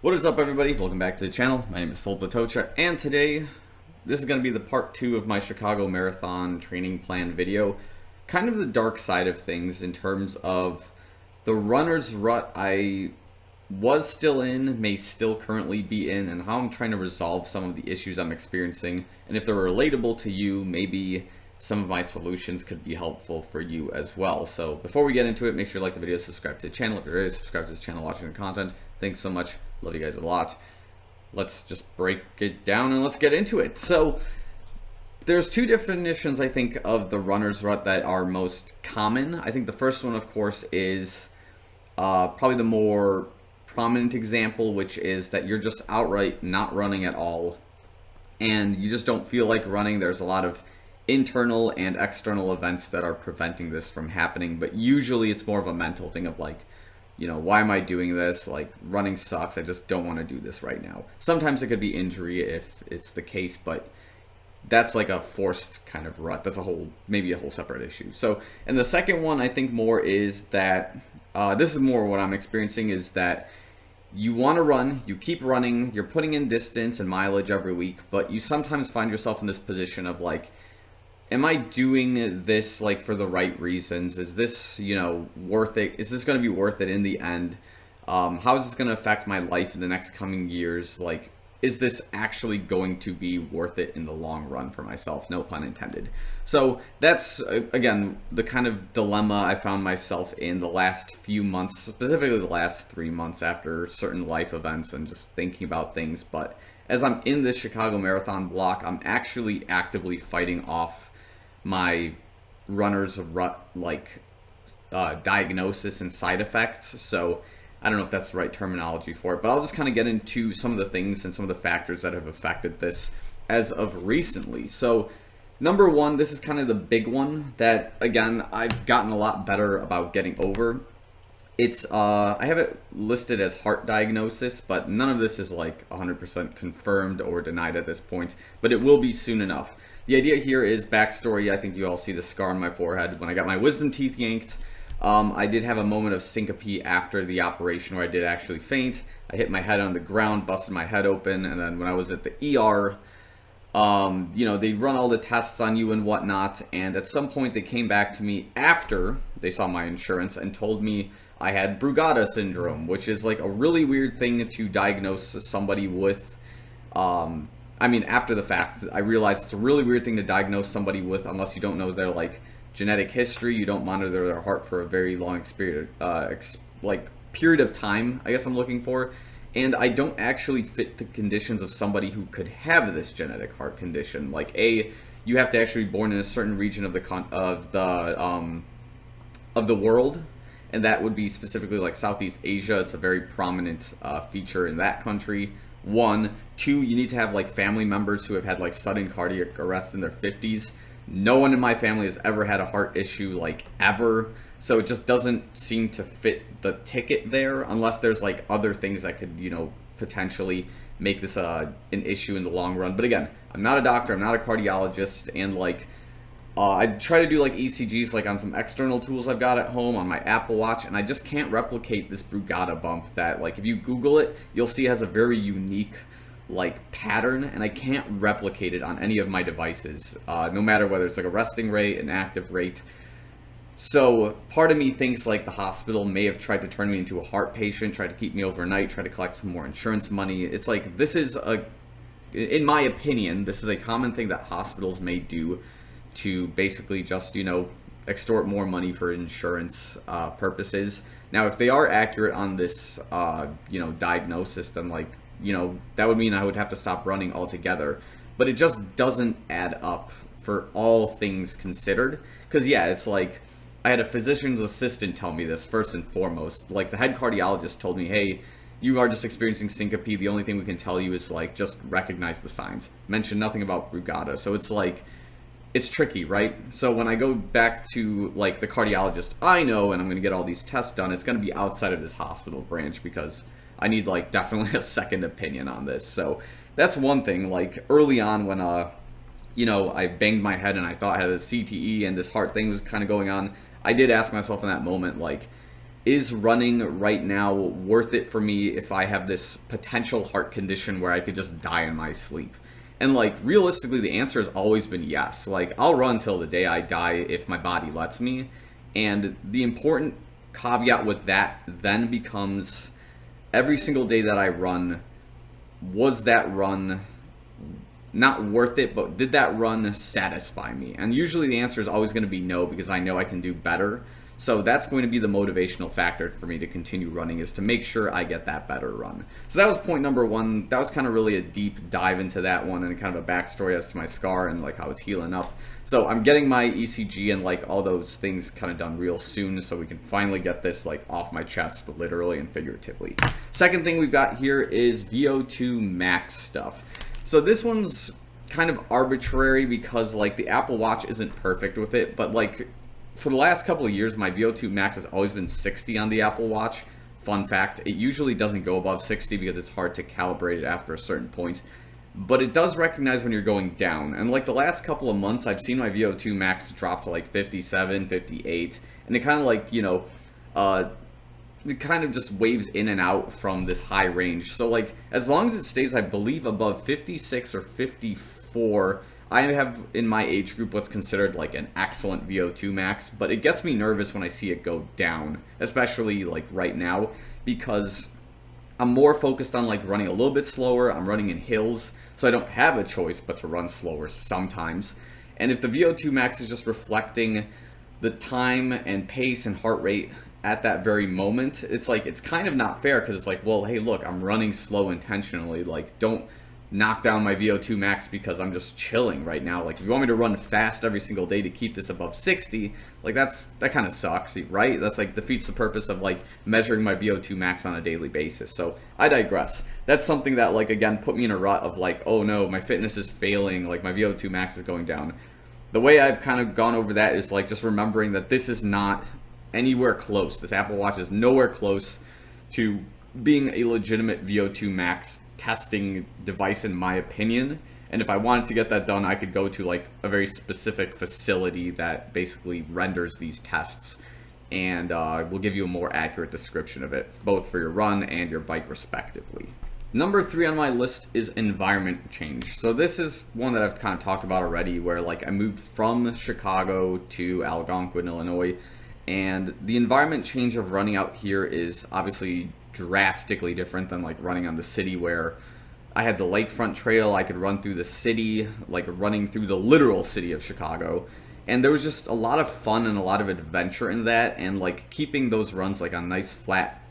What is up, everybody? Welcome back to the channel. My name is Filip Latocha, and today this is going to be the part 2 of my Chicago Marathon training plan video. Kind of the dark side of things in terms of the runner's rut I was still in, may still currently be in, and how I'm trying to resolve some of the issues I'm experiencing. And if they're relatable to you, maybe some of my solutions could be helpful for you as well. So before we get into it, make sure you like the video, subscribe to the channel. If you're ready to subscribe to this channel, watching the content, thanks so much. Love you guys a lot. Let's just break it down and let's get into it. So there's two definitions, I think, of the runner's rut that are most common. I think the first one, of course, is probably the more prominent example, which is that you're just outright not running at all and you just don't feel like running. There's a lot of internal and external events that are preventing this from happening, but usually it's more of a mental thing of like, you know, why am I doing this? Like, running sucks. I just don't want to do this right now. Sometimes it could be injury if it's the case, but that's like a forced kind of rut. That's maybe a whole separate issue. So, and the second one I think more is that, this is more what I'm experiencing, is that you want to run, you keep running, you're putting in distance and mileage every week, but you sometimes find yourself in this position of like, am I doing this like for the right reasons? Is this, you know, worth it? Is this going to be worth it in the end? How is this going to affect my life in the next coming years? Like, is this actually going to be worth it in the long run for myself? No pun intended. So that's, again, the kind of dilemma I found myself in the last few months, specifically the last 3 months after certain life events and just thinking about things. But as I'm in this Chicago Marathon block, I'm actually actively fighting off my runner's rut like diagnosis and side effects. So I don't know if that's the right terminology for it, but I'll just kind of get into some of the things and some of the factors that have affected this as of recently. So number one, this is kind of the big one that, again, I've gotten a lot better about getting over. It's I have it listed as heart diagnosis, but none of this is like 100% confirmed or denied at this point, but it will be soon enough. The idea here is backstory. I think you all see the scar on my forehead. When I got my wisdom teeth yanked, I did have a moment of syncope after the operation where I did actually faint. I hit my head on the ground, busted my head open, and then when I was at the ER, you know, they run all the tests on you and whatnot, and at some point they came back to me after they saw my insurance and told me I had Brugada syndrome, which is like a really weird thing to diagnose somebody with. I mean, after the fact, I realized it's a really weird thing to diagnose somebody with unless you don't know their like genetic history. You don't monitor their heart for a very long period of time, I guess I'm looking for. And I don't actually fit the conditions of somebody who could have this genetic heart condition. Like, you have to actually be born in a certain region of the world, and that would be specifically like Southeast Asia. It's a very prominent feature in that country. 1, 2, you need to have like family members who have had like sudden cardiac arrest in their 50s. No one in my family has ever had a heart issue, like, ever. So it just doesn't seem to fit the ticket there, unless there's like other things that could, you know, potentially make this an issue in the long run. But again, I'm not a doctor, I'm not a cardiologist, and like I try to do like ECGs like on some external tools I've got at home on my Apple Watch, and I just can't replicate this Brugada bump that, like, if you Google it, you'll see it has a very unique like pattern, and I can't replicate it on any of my devices, no matter whether it's like a resting rate, an active rate. So part of me thinks like the hospital may have tried to turn me into a heart patient, tried to keep me overnight, try to collect some more insurance money. It's like, this is in my opinion, this is a common thing that hospitals may do to basically just, you know, extort more money for insurance purposes. Now, if they are accurate on this, you know, diagnosis, then like, you know, that would mean I would have to stop running altogether. But it just doesn't add up for all things considered. Because, yeah, it's like, I had a physician's assistant tell me this first and foremost. Like, the head cardiologist told me, hey, you are just experiencing syncope. The only thing we can tell you is like, just recognize the signs. Mention nothing about Brugada. So it's like, it's tricky, right? So when I go back to like the cardiologist I know, and I'm going to get all these tests done, it's going to be outside of this hospital branch because I need like definitely a second opinion on this. So that's one thing. Like, early on when you know, I banged my head and I thought I had a CTE and this heart thing was kind of going on, I did ask myself in that moment, like, is running right now worth it for me if I have this potential heart condition where I could just die in my sleep? And like realistically, the answer has always been yes. Like I'll run till the day I die if my body lets me. And the important caveat with that then becomes every single day that I run, was that run not worth it, but did that run satisfy me? And usually the answer is always going to be no, because I know I can do better. So that's going to be the motivational factor for me to continue running, is to make sure I get that better run. So that was point number one. That was kind of really a deep dive into that one and kind of a backstory as to my scar and like how it's healing up. So I'm getting my ECG and like all those things kind of done real soon, so we can finally get this like off my chest, literally and figuratively. Second thing we've got here is VO2 max stuff. So this one's kind of arbitrary because like the Apple Watch isn't perfect with it, but like for the last couple of years, my VO2 max has always been 60 on the Apple Watch. Fun fact, it usually doesn't go above 60 because it's hard to calibrate it after a certain point. But it does recognize when you're going down. And like the last couple of months, I've seen my VO2 max drop to like 57, 58. And it kind of like, it kind of just waves in and out from this high range. So like as long as it stays, I believe, above 56 or 54, I have in my age group what's considered like an excellent VO2 max, but it gets me nervous when I see it go down, especially like right now, because I'm more focused on like running a little bit slower. I'm running in hills, so I don't have a choice but to run slower sometimes. And if the VO2 max is just reflecting the time and pace and heart rate at that very moment, it's like, it's kind of not fair, because it's like, well, hey, look, I'm running slow intentionally. Like, don't knock down my VO2 max because I'm just chilling right now. Like if you want me to run fast every single day to keep this above 60, like that kind of sucks, right? That's like defeats the purpose of like measuring my VO2 max on a daily basis. So I digress. That's something that like again put me in a rut of like, oh no, my fitness is failing, like my VO2 max is going down. The way I've kind of gone over that is like just remembering that this is not anywhere close. This Apple Watch is nowhere close to being a legitimate VO2 max testing device in my opinion. And if I wanted to get that done, I could go to like a very specific facility that basically renders these tests and will give you a more accurate description of it, both for your run and your bike respectively. Number 3 on my list is environment change. So this is one that I've kind of talked about already, where like I moved from Chicago to Algonquin, Illinois, and the environment change of running out here is obviously drastically different than like running on the city, where I had the lakefront trail. I could run through the city, like running through the literal city of Chicago, and there was just a lot of fun and a lot of adventure in that, and like keeping those runs like on nice flat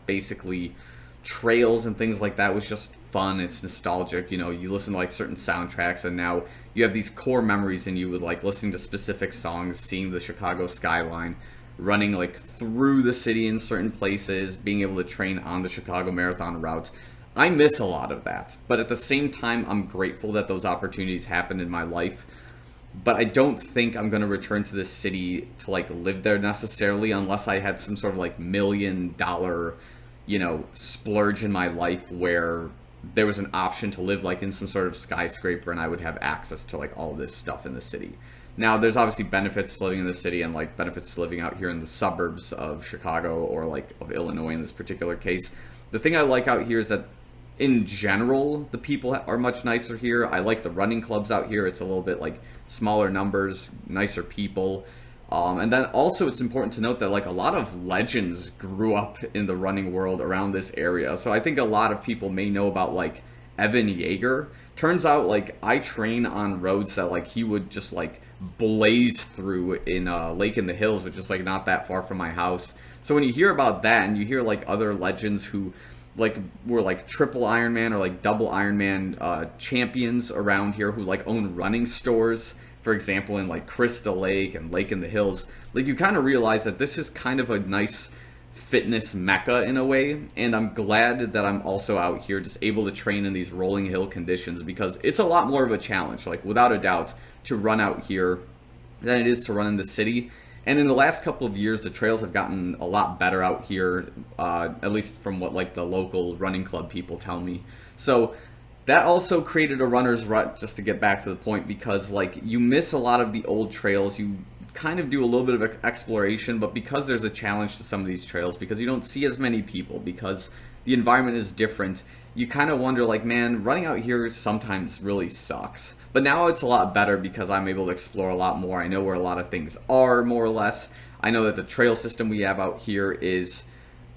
basically trails and things like that was just fun. It's nostalgic, you listen to like certain soundtracks, and now you have these core memories in you with like listening to specific songs, seeing the Chicago skyline, running like through the city in certain places, being able to train on the Chicago Marathon routes. I miss a lot of that, but at the same time, I'm grateful that those opportunities happened in my life. But I don't think I'm going to return to this city to like live there necessarily, unless I had some sort of like $1 million, splurge in my life where there was an option to live like in some sort of skyscraper and I would have access to like all this stuff in the city. Now, there's obviously benefits to living in the city and like benefits to living out here in the suburbs of Chicago or like of Illinois in this particular case. The thing I like out here is that in general, the people are much nicer here. I like the running clubs out here. It's a little bit like smaller numbers, nicer people. And then also it's important to note that like a lot of legends grew up in the running world around this area. So I think a lot of people may know about like Evan Yeager. Turns out like I train on roads that like he would just like blaze through in Lake in the Hills, which is like not that far from my house. So when you hear about that and you hear like other legends who like were like triple Ironman or like double Ironman champions around here, who like own running stores, for example, in like Crystal Lake and Lake in the Hills, like you kind of realize that this is kind of a nice fitness mecca in a way. And I'm glad that I'm also out here just able to train in these rolling hill conditions, because it's a lot more of a challenge, like without a doubt, to run out here than it is to run in the city. And in the last couple of years, the trails have gotten a lot better out here, at least from what like the local running club people tell me. So that also created a runner's rut, just to get back to the point, because like you miss a lot of the old trails. You kind of do a little bit of exploration, but because there's a challenge to some of these trails, because you don't see as many people, because the environment is different, you kind of wonder like, man, running out here sometimes really sucks. But now it's a lot better because I'm able to explore a lot more. I know where a lot of things are, more or less. I know that the trail system we have out here is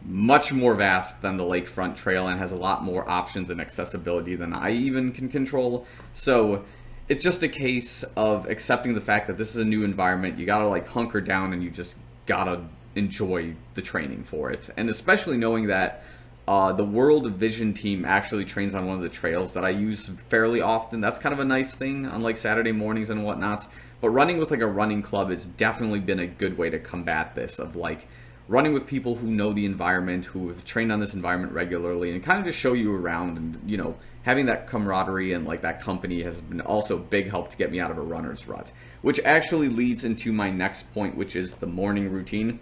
much more vast than the lakefront trail and has a lot more options and accessibility than I even can control. So it's just a case of accepting the fact that this is a new environment. You gotta like hunker down and you just gotta enjoy the training for it. And especially knowing that the World Vision team actually trains on one of the trails that I use fairly often. That's kind of a nice thing on like Saturday mornings and whatnot. But running with like a running club has definitely been a good way to combat this, of like running with people who know the environment, who have trained on this environment regularly, and kind of just show you around. And, you know, having that camaraderie and like that company has been also a big help to get me out of a runner's rut, which actually leads into my next point, which is the morning routine.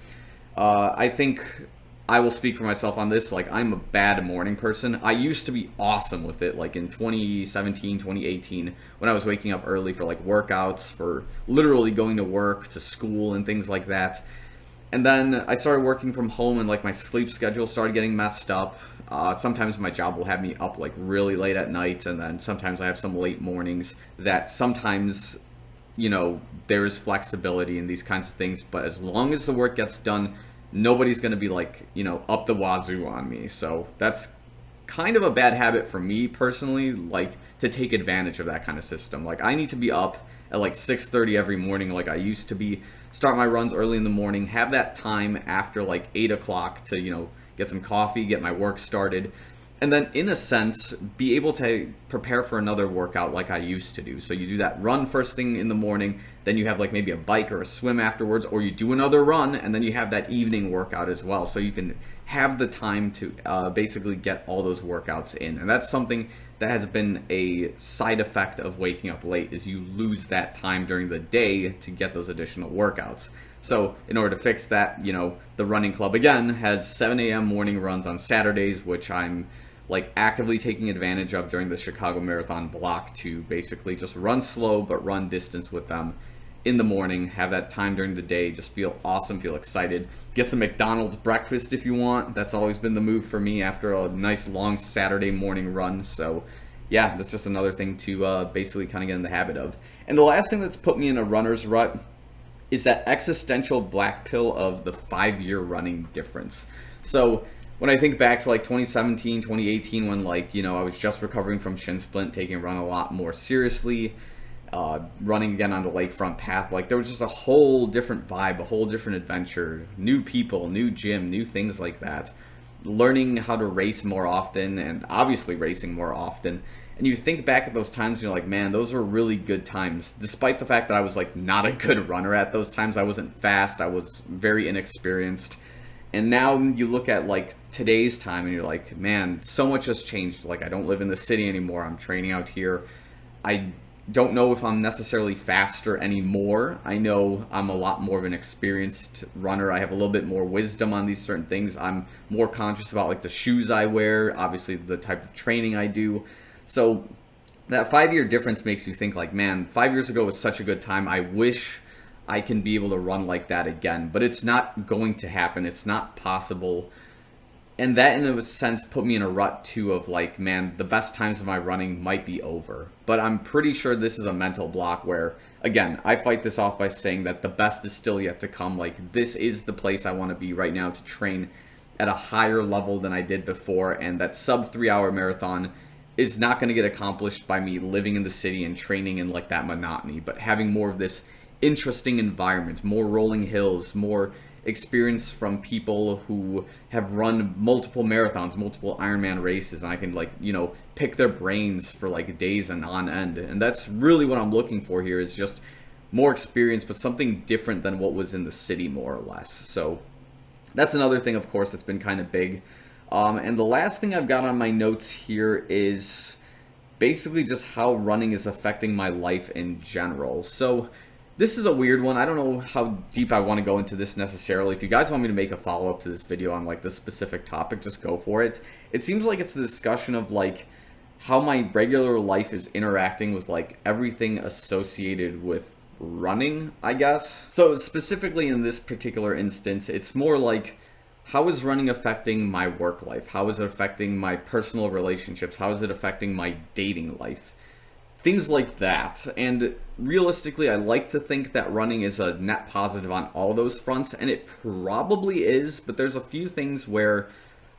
I think I will speak for myself on this. Like, I'm a bad morning person. I used to be awesome with it, like in 2017, 2018, when I was waking up early for like workouts, for literally going to work, to school, and things like that. And then I started working from home, and like my sleep schedule started getting messed up. Sometimes my job will have me up like really late at night, and then sometimes I have some late mornings that sometimes, you know, there's flexibility in these kinds of things. But as long as the work gets done, nobody's going to be like, you know, up the wazoo on me. So that's kind of a bad habit for me personally, like to take advantage of that kind of system. Like, I need to be up at like 6:30 every morning like I used to be, start my runs early in the morning, have that time after like 8 o'clock to, you know, get some coffee, get my work started, and then in a sense be able to prepare for another workout like I used to do. So you do that run first thing in the morning, then you have like maybe a bike or a swim afterwards, or you do another run, and then you have that evening workout as well. So you can have the time to basically get all those workouts in. And that's something that has been a side effect of waking up late, is you lose that time during the day to get those additional workouts. So in order to fix that, you know, the running club again has 7 a.m. morning runs on Saturdays, which I'm like actively taking advantage of during the Chicago Marathon block to basically just run slow but run distance with them in the morning, have that time during the day, just feel awesome, feel excited. Get some McDonald's breakfast if you want. That's always been the move for me after a nice long Saturday morning run. So yeah, that's just another thing to basically kind of get in the habit of. And the last thing that's put me in a runner's rut is that existential black pill of the 5-year running difference. So when I think back to like 2017, 2018, when like, you know, I was just recovering from shin splint, taking run a lot more seriously, running again on the lakefront path, like there was just a whole different vibe, a whole different adventure, new people, new gym, new things like that. Learning how to race more often, and obviously racing more often. And you think back at those times and you're like, man, those were really good times. Despite the fact that I was like not a good runner at those times, I wasn't fast, I was very inexperienced. And now you look at like today's time and you're like, man, so much has changed. Like, I don't live in the city anymore. I'm training out here. I don't know if I'm necessarily faster anymore. I know I'm a lot more of an experienced runner. I have a little bit more wisdom on these certain things. I'm more conscious about like the shoes I wear, obviously the type of training I do. So that 5-year difference makes you think like, man, 5 years ago was such a good time. I wish I can be able to run like that again, but it's not going to happen. It's not possible. And that in a sense put me in a rut too of like, man, the best times of my running might be over. But I'm pretty sure this is a mental block where, again, I fight this off by saying that the best is still yet to come. Like, this is the place I want to be right now to train at a higher level than I did before. And that sub 3-hour marathon is not going to get accomplished by me living in the city and training in like that monotony, but having more of this interesting environment, more rolling hills, more experience from people who have run multiple marathons, multiple Ironman races, and I can like, you know, pick their brains for like days and on end. And that's really what I'm looking for here, is just more experience, but something different than what was in the city, more or less. So that's another thing, of course, that's been kind of big. And the last thing I've got on my notes here is basically just how running is affecting my life in general. So this is a weird one. I don't know how deep I want to go into this necessarily. If you guys want me to make a follow-up to this video on like this specific topic, just go for it. It seems like it's the discussion of like how my regular life is interacting with like everything associated with running, I guess. So specifically in this particular instance, it's more like, how is running affecting my work life? How is it affecting my personal relationships? How is it affecting my dating life? Things like that. And realistically, I like to think that running is a net positive on all those fronts, and it probably is, but there's a few things where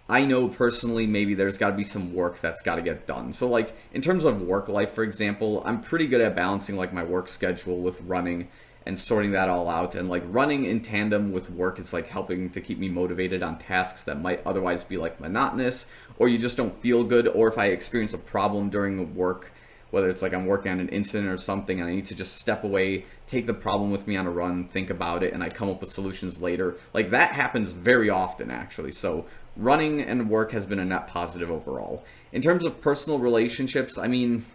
I know personally maybe there's got to be some work that's got to get done. So like in terms of work life, for example, I'm pretty good at balancing like my work schedule with running and sorting that all out. And like running in tandem with work is like helping to keep me motivated on tasks that might otherwise be like monotonous, or you just don't feel good. Or if I experience a problem during work, whether it's like I'm working on an incident or something and I need to just step away, take the problem with me on a run, think about it, and I come up with solutions later. Like that happens very often actually. So running and work has been a net positive overall. In terms of personal relationships, I mean,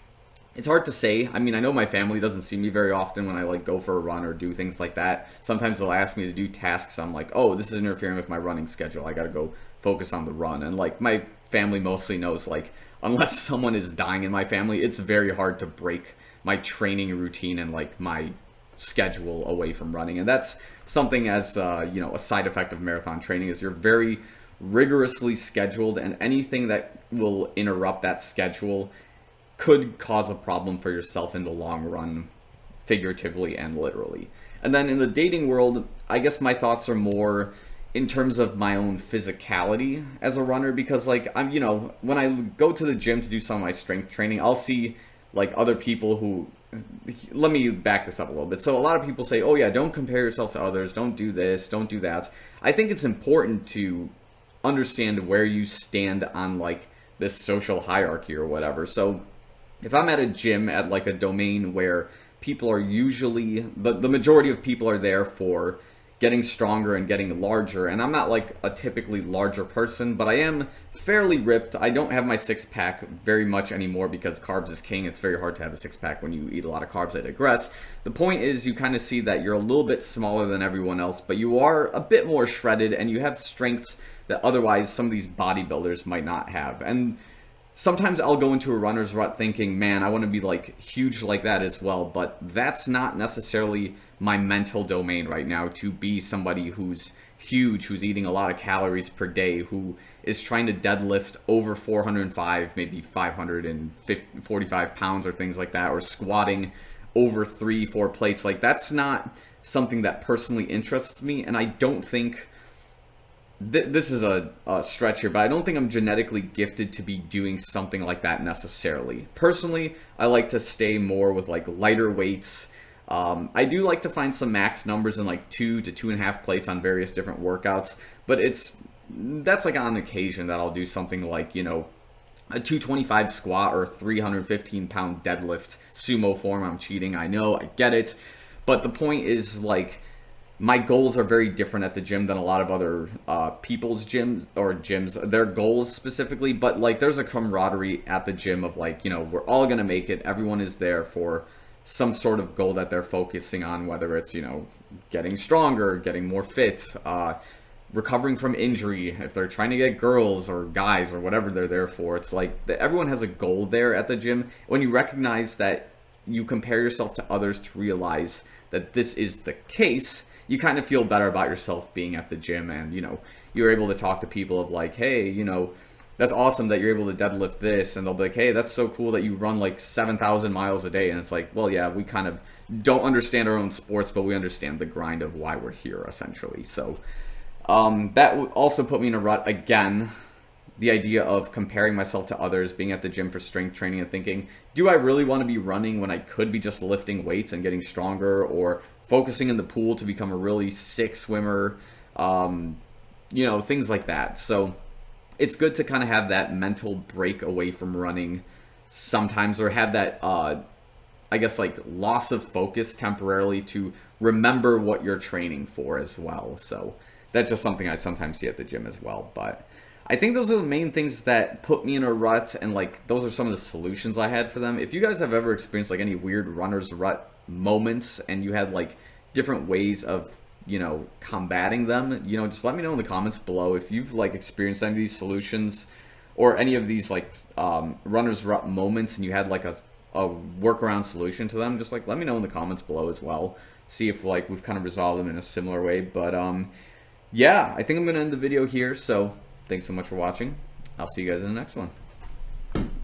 it's hard to say. I mean, I know my family doesn't see me very often when I like go for a run or do things like that. Sometimes they'll ask me to do tasks. I'm like, oh, this is interfering with my running schedule. I got to go focus on the run. And like my family mostly knows, like, unless someone is dying in my family, it's very hard to break my training routine and like my schedule away from running. And that's something as, you know, a side effect of marathon training is you're very rigorously scheduled, and anything that will interrupt that schedule could cause a problem for yourself in the long run, figuratively and literally. And then in the dating world, I guess my thoughts are more in terms of my own physicality as a runner, because like I'm, you know, when I go to the gym to do some of my strength training, I'll see like other people who, let me back this up a little bit. So a lot of people say, oh yeah, don't compare yourself to others, don't do this, don't do that. I think it's important to understand where you stand on like this social hierarchy or whatever. So if I'm at a gym at like a domain where people are usually, the majority of people are there for getting stronger and getting larger, and I'm not like a typically larger person, but I am fairly ripped. I don't have my six-pack very much anymore because carbs is king. It's very hard to have a six-pack when you eat a lot of carbs. I digress. The point is you kind of see that you're a little bit smaller than everyone else, but you are a bit more shredded and you have strengths that otherwise some of these bodybuilders might not have. And sometimes I'll go into a runner's rut thinking, man, I want to be like huge like that as well, but that's not necessarily my mental domain right now, to be somebody who's huge, who's eating a lot of calories per day, who is trying to deadlift over 405, maybe 545 pounds or things like that, or squatting over 3-4 plates. Like that's not something that personally interests me, and I don't think this is a stretch here, but I don't think I'm genetically gifted to be doing something like that necessarily. Personally, I like to stay more with like lighter weights. I do like to find some max numbers in like 2 to 2.5 plates on various different workouts, but that's like on occasion that I'll do something like, you know, a 225 squat or 315 pound deadlift, sumo form. I'm cheating, I know, I get it, but the point is like, my goals are very different at the gym than a lot of other people's gyms, their goals specifically. But like there's a camaraderie at the gym of like, you know, we're all going to make it. Everyone is there for some sort of goal that they're focusing on, whether it's, you know, getting stronger, getting more fit, recovering from injury, if they're trying to get girls or guys or whatever they're there for. It's like everyone has a goal there at the gym. When you recognize that you compare yourself to others to realize that this is the case, you kind of feel better about yourself being at the gym, and, you know, you're able to talk to people of like, hey, you know, that's awesome that you're able to deadlift this, and they'll be like, hey, that's so cool that you run like 7,000 miles a day, and it's like, well, yeah, we kind of don't understand our own sports, but we understand the grind of why we're here, essentially. So that also put me in a rut again. The idea of comparing myself to others, being at the gym for strength training and thinking, do I really want to be running when I could be just lifting weights and getting stronger, or focusing in the pool to become a really sick swimmer, you know, things like that. So it's good to kind of have that mental break away from running sometimes, or have that, I guess, like loss of focus temporarily to remember what you're training for as well. So that's just something I sometimes see at the gym as well. But I think those are the main things that put me in a rut, and like those are some of the solutions I had for them. If you guys have ever experienced like any weird runner's rut moments and you had like different ways of, you know, combating them, you know, just let me know in the comments below if you've like experienced any of these solutions or any of these like runner's rut moments, and you had like a a workaround solution to them, just like let me know in the comments below as well. See if like we've kind of resolved them in a similar way. But yeah, I think I'm gonna end the video here. So thanks so much for watching. I'll see you guys in the next one.